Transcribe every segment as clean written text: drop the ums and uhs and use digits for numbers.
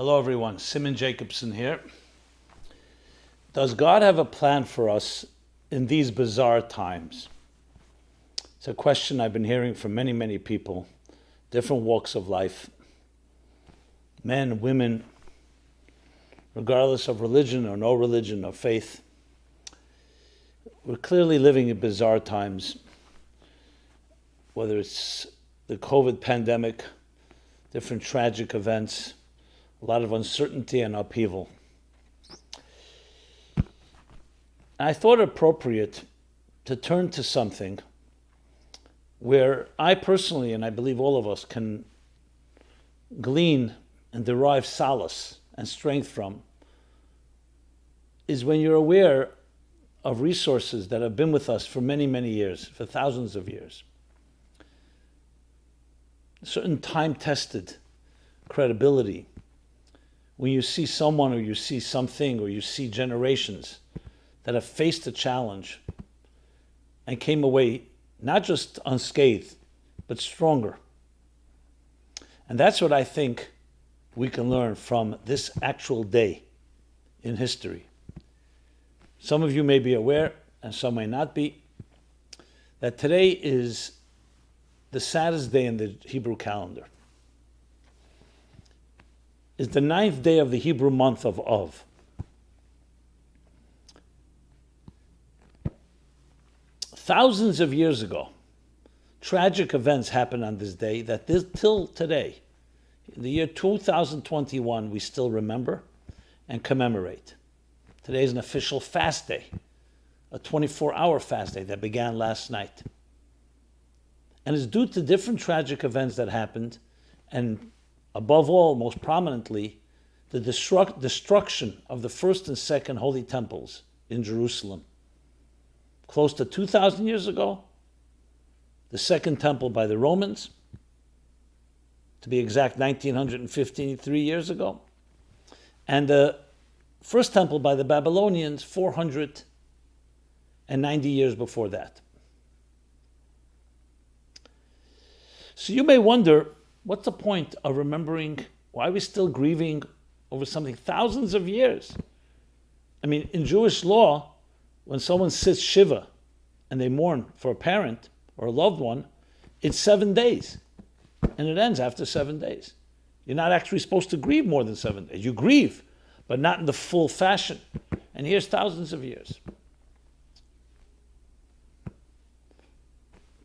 Hello everyone, Rabbi Jacobson here. Does God have a plan for us in these bizarre times? It's a question I've been hearing from many people, different walks of life, men, women, regardless of religion or no religion or faith. We're clearly living in bizarre times, whether it's the COVID pandemic, different tragic events, a lot of uncertainty and upheaval. I thought it appropriate to turn to something where I personally, and I believe all of us, can glean and derive solace and strength from, is when you're aware of resources that have been with us for many years, for thousands of years. Certain time-tested credibility. When you see someone or you see something or you see generations that have faced a challenge and came away not just unscathed, but stronger. And that's what I think we can learn from this actual day in history. Some of you may be aware, and some may not be, that today is the saddest day in the Hebrew calendar. It's the 9th day of the Hebrew month of Av. Thousands of years ago, tragic events happened on this day that till today, in the year 2021, we still remember and commemorate. Today is an official fast day, a 24-hour fast day that began last night. And it's due to different tragic events that happened, and above all, most prominently, the destruction of the first and second holy temples in Jerusalem. Close to 2,000 years ago, the second temple by the Romans, to be exact, 1953 years ago, and the first temple by the Babylonians 490 years before that. So you may wonder, what's the point of remembering? Why are we still grieving over something thousands of years? I mean, in Jewish law, when someone sits Shiva and they mourn for a parent or a loved one, it's 7 days. And it ends after 7 days. You're not actually supposed to grieve more than 7 days. You grieve, but not in the full fashion. And here's thousands of years.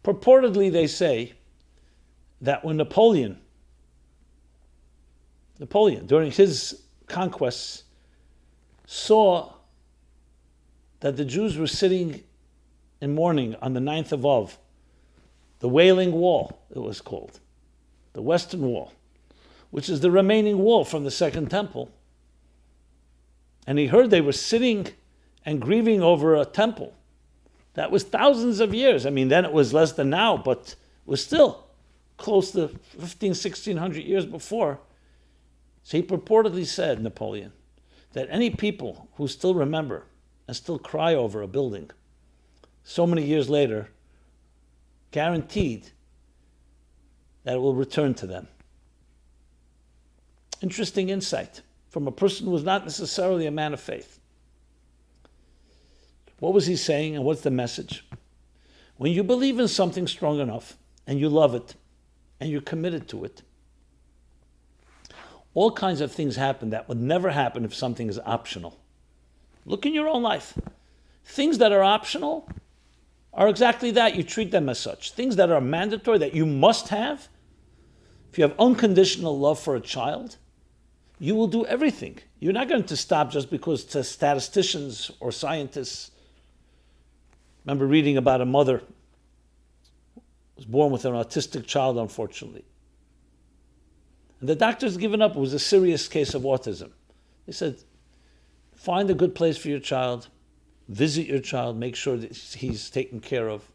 Purportedly, they say that when Napoleon, during his conquests, saw that the Jews were sitting in mourning on the 9th of Av, the Wailing Wall, it was called, the Western Wall, which is the remaining wall from the Second Temple. And he heard they were sitting and grieving over a temple. That was thousands of years. I mean, then it was less than now, but it was still close to 1600 years before. So he purportedly said, Napoleon, that any people who still remember and still cry over a building so many years later, guaranteed that it will return to them. Interesting insight from a person who was not necessarily a man of faith. What was he saying and what's the message? When you believe in something strong enough and you love it and you're committed to it, all kinds of things happen that would never happen if something is optional. Look in your own life. Things that are optional are exactly that. You treat them as such. Things that are mandatory, that you must have, if you have unconditional love for a child, you will do everything. You're not going to stop just because to statisticians or scientists. I remember reading about a mother who was born with an autistic child, unfortunately. And the doctors given up. It was a serious case of autism. They said, find a good place for your child, visit your child, make sure that he's taken care of.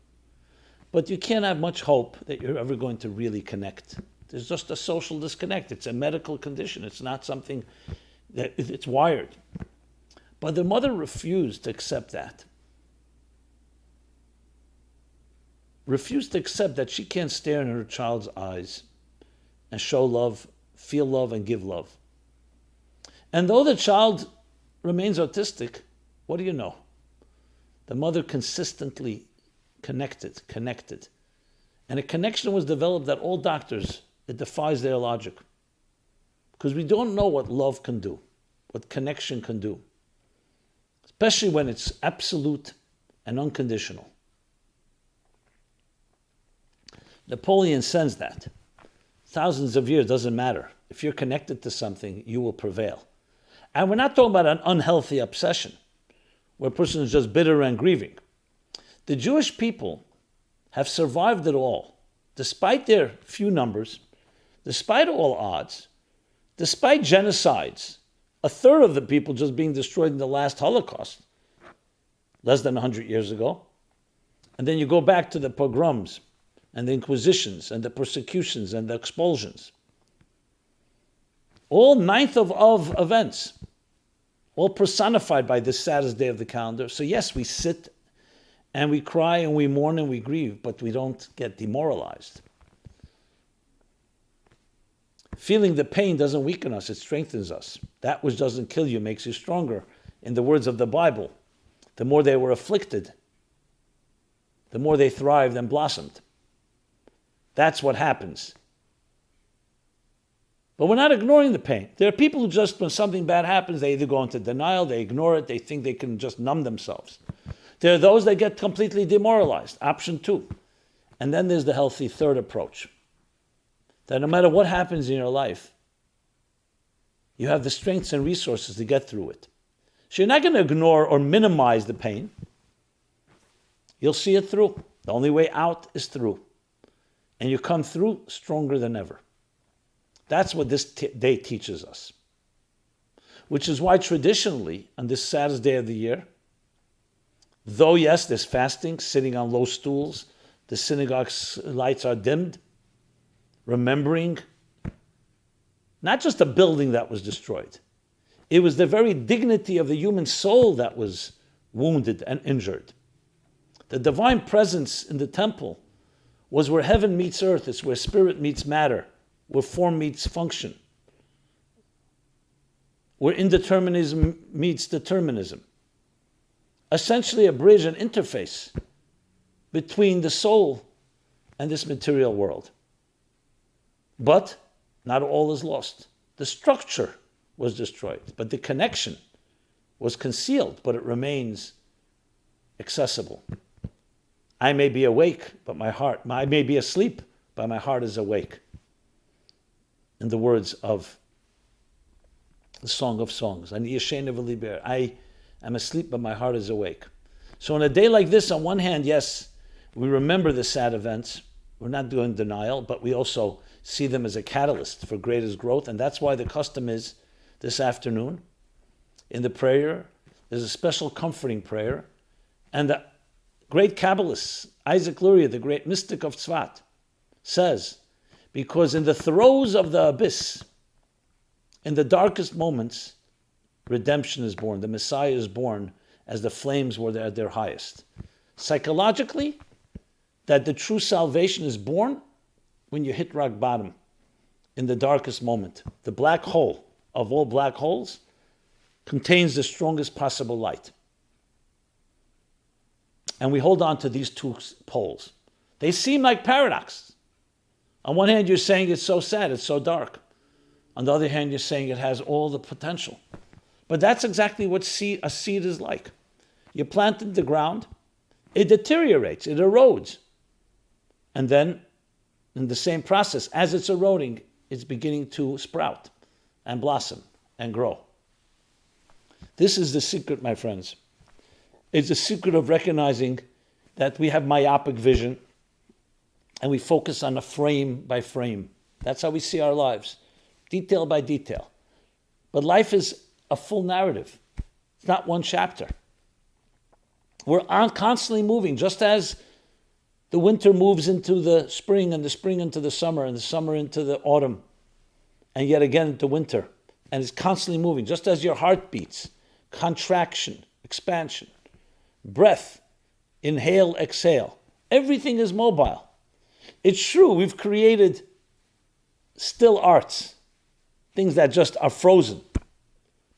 But you can't have much hope that you're ever going to really connect. There's just a social disconnect. It's a medical condition. It's not something that it's wired. But the mother refused to accept that. Refused to accept that she can't stare in her child's eyes and show love, feel love, and give love. And though the child remains autistic, what do you know? The mother consistently connected. And a connection was developed that all doctors, it defies their logic. Because we don't know what love can do, what connection can do, especially when it's absolute and unconditional. Napoleon sensed that. Thousands of years, doesn't matter. If you're connected to something, you will prevail. And we're not talking about an unhealthy obsession, where a person is just bitter and grieving. The Jewish people have survived it all, despite their few numbers, despite all odds, despite genocides. A third of the people just being destroyed in the last Holocaust, less than 100 years ago. And then you go back to the pogroms and the inquisitions and the persecutions and the expulsions. All ninth of events, all personified by this saddest day of the calendar. So yes, we sit and we cry and we mourn and we grieve, but we don't get demoralized. Feeling the pain doesn't weaken us, it strengthens us. That which doesn't kill you makes you stronger. In the words of the Bible, the more they were afflicted, the more they thrived and blossomed. That's what happens. But we're not ignoring the pain. There are people who just, when something bad happens, they either go into denial, they ignore it, they think they can just numb themselves. There are those that get completely demoralized, option 2. And then there's the healthy third approach. That no matter what happens in your life, you have the strengths and resources to get through it. So you're not going to ignore or minimize the pain. You'll see it through. The only way out is through. And you come through stronger than ever. That's what this day teaches us. Which is why traditionally, on this saddest day of the year, though yes, there's fasting, sitting on low stools, the synagogue's lights are dimmed, remembering not just a building that was destroyed. It was the very dignity of the human soul that was wounded and injured. The divine presence in the temple was where heaven meets earth. It's where spirit meets matter, where form meets function, where indeterminism meets determinism. Essentially a bridge, an interface between the soul and this material world. But not all is lost. The structure was destroyed, but the connection was concealed, but it remains accessible. I may be awake, but I may be asleep, but my heart is awake. In the words of the Song of Songs, I am asleep, but my heart is awake. So on a day like this, on one hand, yes, we remember the sad events. We're not doing denial, but we also see them as a catalyst for greatest growth. And that's why the custom is this afternoon, in the prayer, there's a special comforting prayer. And the great Kabbalist, Isaac Luria, the great mystic of Tzfat, says, because in the throes of the abyss, in the darkest moments, redemption is born. The Messiah is born as the flames were at their highest. Psychologically, that the true salvation is born when you hit rock bottom in the darkest moment. The black hole of all black holes contains the strongest possible light. And we hold on to these two poles. They seem like paradoxes. On one hand, you're saying it's so sad, it's so dark. On the other hand, you're saying it has all the potential. But that's exactly what a seed is like. You plant it in the ground, it deteriorates, it erodes. And then, in the same process, as it's eroding, it's beginning to sprout and blossom and grow. This is the secret, my friends. It's the secret of recognizing that we have myopic vision and we focus on a frame by frame. That's how we see our lives, detail by detail. But life is a full narrative. It's not one chapter. We're constantly moving, just as the winter moves into the spring, and the spring into the summer, and the summer into the autumn, and yet again into winter. And it's constantly moving, just as your heart beats. Contraction, expansion, breath, inhale, exhale. Everything is mobile. It's true, we've created still arts, things that just are frozen.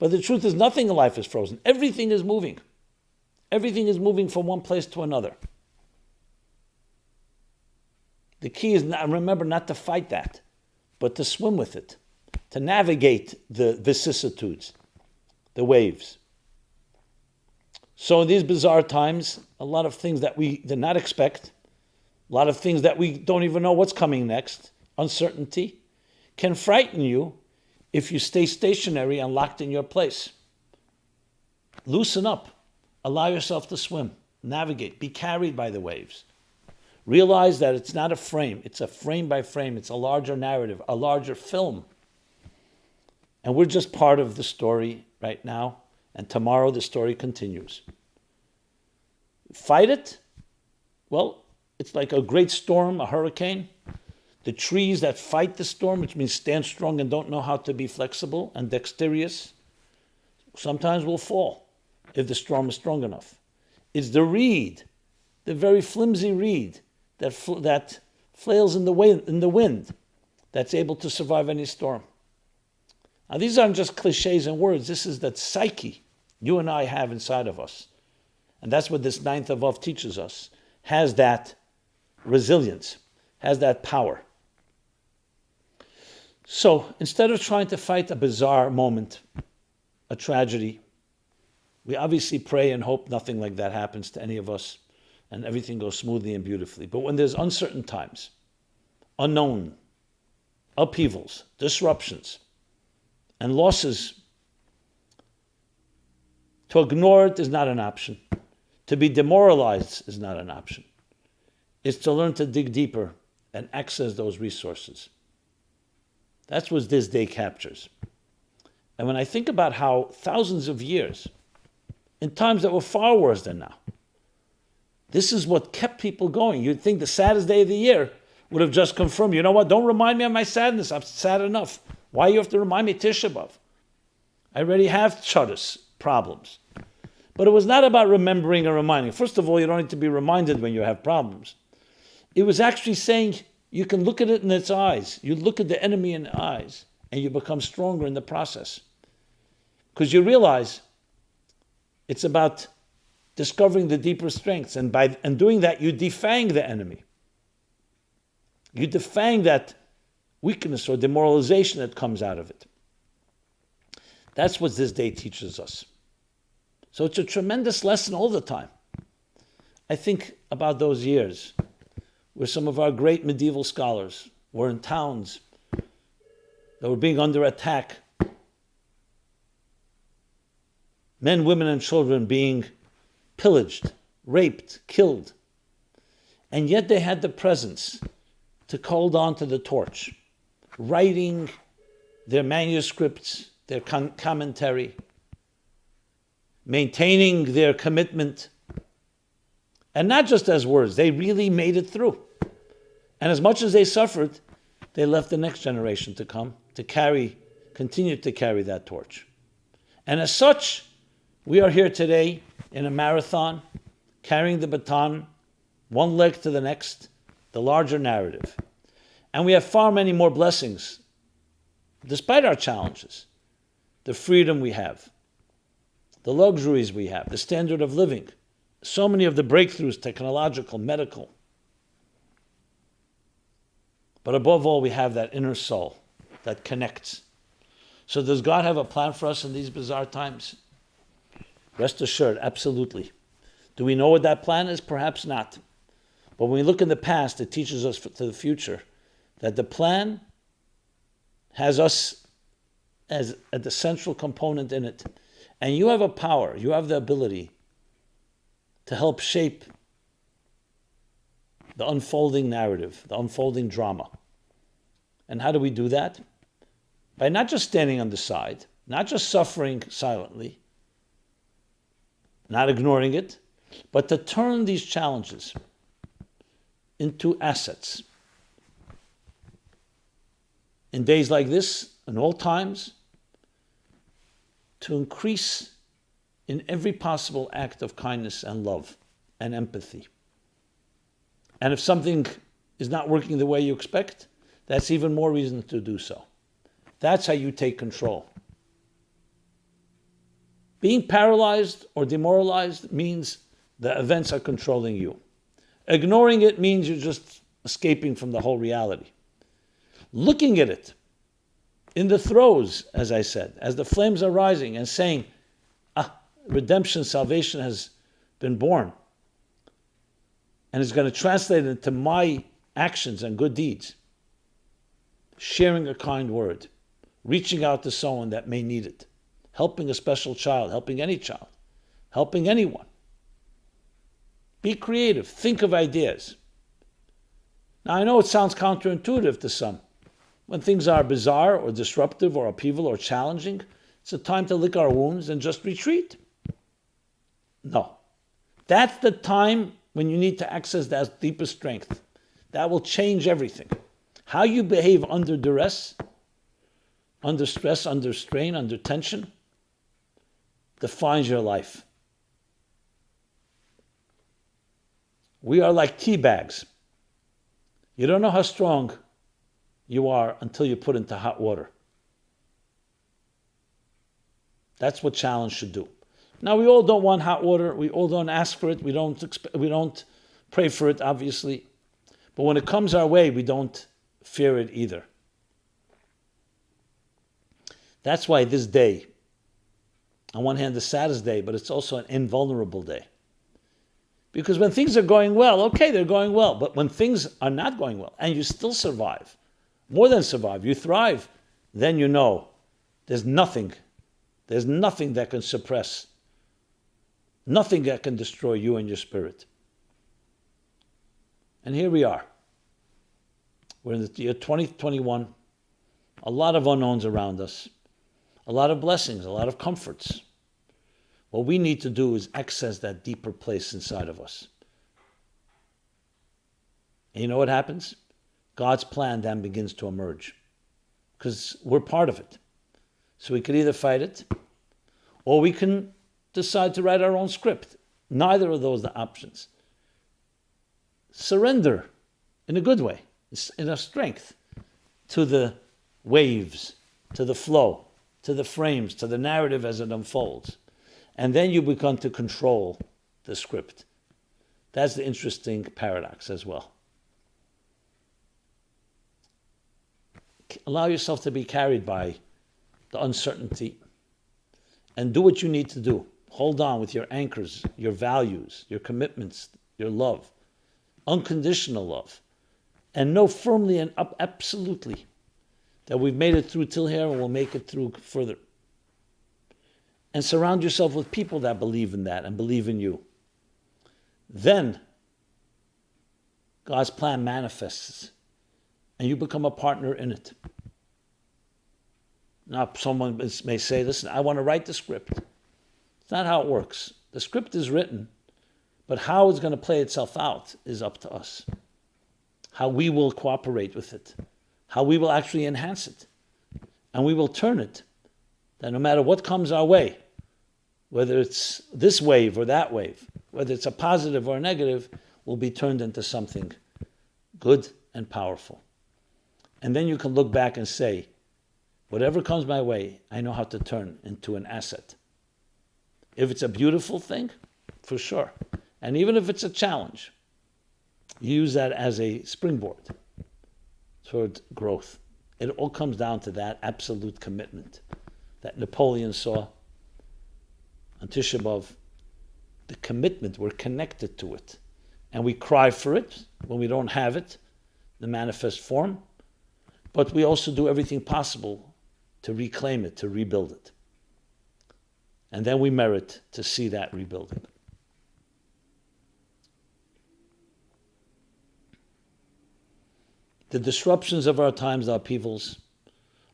But the truth is, nothing in life is frozen. Everything is moving. Everything is moving from one place to another. The key is, remember, not to fight that, but to swim with it, to navigate the vicissitudes, the waves. So in these bizarre times, a lot of things that we did not expect, a lot of things that we don't even know what's coming next, uncertainty, can frighten you if you stay stationary and locked in your place. Loosen up. Allow yourself to swim, navigate, be carried by the waves. Realize that it's not a frame. It's a frame by frame. It's a larger narrative, a larger film. And we're just part of the story right now. And tomorrow the story continues. Fight it? Well, it's like a great storm, a hurricane. The trees that fight the storm, which means stand strong and don't know how to be flexible and dexterous, sometimes will fall if the storm is strong enough. It's the reed, the very flimsy reed that flails in the wind, that's able to survive any storm. Now, these aren't just cliches and words. This is that psyche you and I have inside of us. And that's what this ninth of teaches us. Has that resilience, has that power. So instead of trying to fight a bizarre moment, a tragedy, we obviously pray and hope nothing like that happens to any of us and everything goes smoothly and beautifully. But when there's uncertain times, unknown, upheavals, disruptions, and losses, to ignore it is not an option. To be demoralized is not an option. It's to learn to dig deeper and access those resources. That's what this day captures. And when I think about how thousands of years, in times that were far worse than now, this is what kept people going. You'd think the saddest day of the year would have just confirmed, you know what, don't remind me of my sadness. I'm sad enough. Why do you have to remind me Tisha B'av? I already have saddest problems. But it was not about remembering and reminding. First of all, you don't need to be reminded when you have problems. It was actually saying you can look at it in its eyes. You look at the enemy in the eyes and you become stronger in the process. Because you realize it's about discovering the deeper strengths. And by doing that, you defang the enemy. You defang that weakness or demoralization that comes out of it. That's what this day teaches us. So it's a tremendous lesson all the time. I think about those years where some of our great medieval scholars were in towns that were being under attack. Men, women, and children being pillaged, raped, killed. And yet they had the presence to hold on to the torch, writing their manuscripts, their commentary, maintaining their commitment, and not just as words, they really made it through. And as much as they suffered, they left the next generation to come to continue to carry that torch. And as such, we are here today in a marathon, carrying the baton, one leg to the next, the larger narrative. And we have far many more blessings, despite our challenges, the freedom we have, the luxuries we have, the standard of living, so many of the breakthroughs, technological, medical. But above all, we have that inner soul that connects. So does God have a plan for us in these bizarre times? Rest assured, absolutely. Do we know what that plan is? Perhaps not. But when we look in the past, it teaches us to the future that the plan has us as the central component in it. And you have a power, you have the ability to help shape the unfolding narrative, the unfolding drama. And how do we do that? By not just standing on the side, not just suffering silently, not ignoring it, but to turn these challenges into assets. In days like this, in all times, to increase in every possible act of kindness and love and empathy. And if something is not working the way you expect, that's even more reason to do so. That's how you take control. Being paralyzed or demoralized means the events are controlling you. Ignoring it means you're just escaping from the whole reality. Looking at it in the throes, as I said, as the flames are rising, and saying, redemption, salvation has been born, and is going to translate into my actions and good deeds. Sharing a kind word, reaching out to someone that may need it, helping a special child, helping any child, helping anyone. Be creative, think of ideas. Now I know it sounds counterintuitive to some. When things are bizarre or disruptive or upheaval or challenging, it's a time to lick our wounds and just retreat. No. That's the time when you need to access that deepest strength. That will change everything. How you behave under duress, under stress, under strain, under tension, defines your life. We are like tea bags. You don't know how strong you are until you put into hot water. That's what challenge should do. Now, we all don't want hot water. We all don't ask for it. We don't pray for it, obviously. But when it comes our way, we don't fear it either. That's why this day, on one hand, the saddest day, but it's also an invulnerable day. Because when things are going well, okay, they're going well. But when things are not going well, and you still survive, more than survive, you thrive, then you know there's nothing that can suppress, nothing that can destroy you and your spirit. And here we are. We're in the year 2021, a lot of unknowns around us, a lot of blessings, a lot of comforts. What we need to do is access that deeper place inside of us. And you know what happens? God's plan then begins to emerge, because we're part of it. So we can either fight it, or we can decide to write our own script. Neither of those are the options. Surrender in a good way, in a strength, to the waves, to the flow, to the frames, to the narrative as it unfolds. And then you become to control the script. That's the interesting paradox as well. Allow yourself to be carried by the uncertainty and do what you need to do. Hold on with your anchors, your values, your commitments, your love, unconditional love. And know firmly and absolutely that we've made it through till here and we'll make it through further. And surround yourself with people that believe in that and believe in you. Then God's plan manifests and you become a partner in it. Now, someone may say, listen, I want to write the script. It's not how it works. The script is written, but how it's going to play itself out is up to us. How we will cooperate with it. How we will actually enhance it. And we will turn it. That no matter what comes our way, whether it's this wave or that wave, whether it's a positive or a negative, will be turned into something good and powerful. And then you can look back and say, whatever comes my way, I know how to turn into an asset. If it's a beautiful thing, for sure. And even if it's a challenge, you use that as a springboard toward growth. It all comes down to that absolute commitment that Napoleon saw on Tisha B'av. The commitment, we're connected to it. And we cry for it when we don't have it, the manifest form. But we also do everything possible to reclaim it, to rebuild it. And then we merit to see that rebuilding. The disruptions of our times, the upheavals,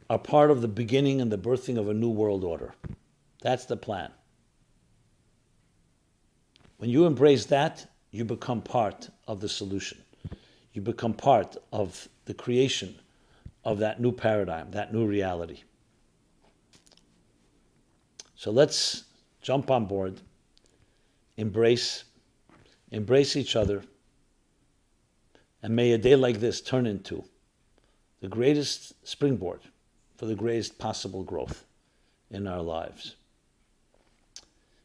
are part of the beginning and the birthing of a new world order. That's the plan. When you embrace that, you become part of the solution. You become part of the creation of that new paradigm, that new reality. So let's jump on board, embrace each other, and may a day like this turn into the greatest springboard for the greatest possible growth in our lives.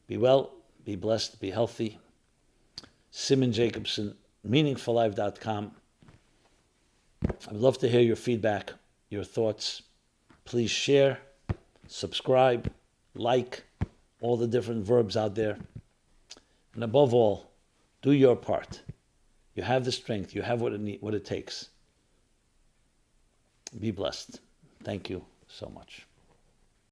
Be well, be blessed, be healthy. Simon Jacobson, meaningfullife.com. I'd love to hear your feedback, your thoughts. Please share, subscribe, like, all the different verbs out there. And above all, do your part. You have the strength. You have what it takes. Be blessed. Thank you so much.